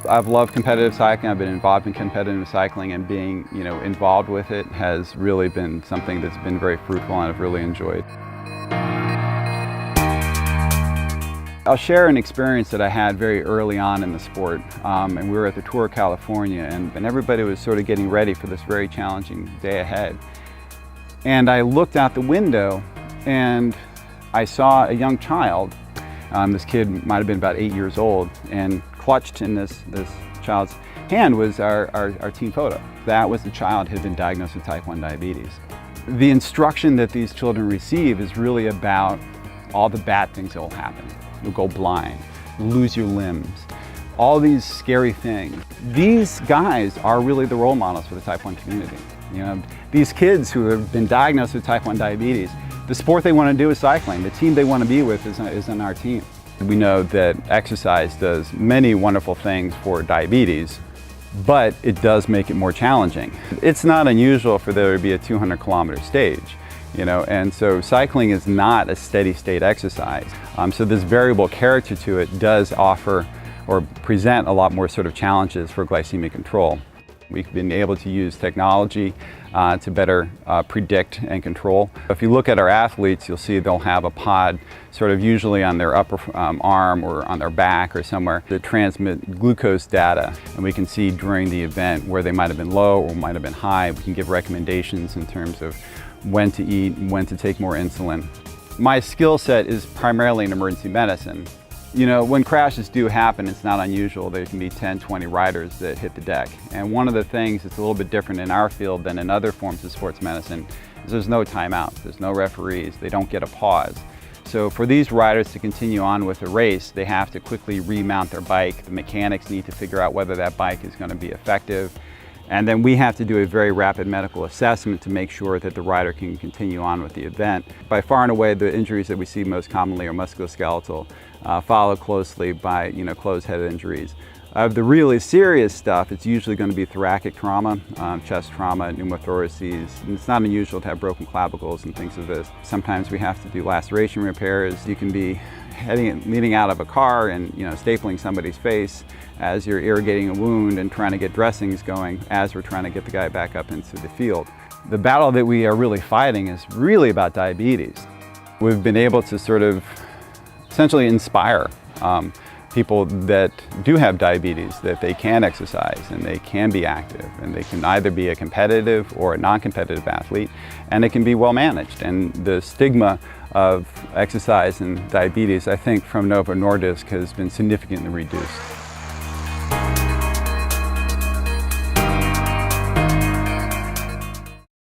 I've loved competitive cycling. I've been involved in competitive cycling, and being, involved with it has really been something that's been very fruitful and I've really enjoyed. I'll share an experience that I had very early on in the sport, and we were at the Tour of California, and everybody was sort of getting ready for this very challenging day ahead. And I looked out the window and I saw a young child. This kid might have been about 8 years old, and clutched in this child's hand was our team photo. That was the child who had been diagnosed with type 1 diabetes. The instruction that these children receive is really about all the bad things that will happen. You'll go blind, lose your limbs, all these scary things. These guys are really the role models for the type 1 community. These kids who have been diagnosed with type 1 diabetes, the sport they want to do is cycling. The team they want to be with is on our team. We know that exercise does many wonderful things for diabetes, but it does make it more challenging. It's not unusual for there to be a 200-kilometer stage. And so cycling is not a steady state exercise. So this variable character to it does offer or present a lot more sort of challenges for glycemic control. We've been able to use technology to better predict and control. If you look at our athletes, you'll see they'll have a pod sort of usually on their upper arm or on their back or somewhere that transmit glucose data. And we can see during the event where they might have been low or might have been high. We can give recommendations in terms of when to eat, when to take more insulin. My skill set is primarily in emergency medicine. When crashes do happen, it's not unusual. There can be 10, 20 riders that hit the deck. And one of the things that's a little bit different in our field than in other forms of sports medicine is there's no timeout, there's no referees, they don't get a pause. So for these riders to continue on with the race, they have to quickly remount their bike. The mechanics need to figure out whether that bike is going to be effective. And then we have to do a very rapid medical assessment to make sure that the rider can continue on with the event. By far and away, the injuries that we see most commonly are musculoskeletal, followed closely by closed-head injuries. Of the really serious stuff, it's usually going to be thoracic trauma, chest trauma, pneumothoraces. And it's not unusual to have broken clavicles and things of this. Sometimes we have to do laceration repairs. You can be leaning out of a car and stapling somebody's face as you're irrigating a wound and trying to get dressings going as we're trying to get the guy back up into the field. The battle that we are really fighting is really about diabetes. We've been able to sort of essentially inspire people that do have diabetes that they can exercise and they can be active and they can either be a competitive or a non-competitive athlete, and it can be well managed. And the stigma of exercise and diabetes, I think, from Novo Nordisk has been significantly reduced.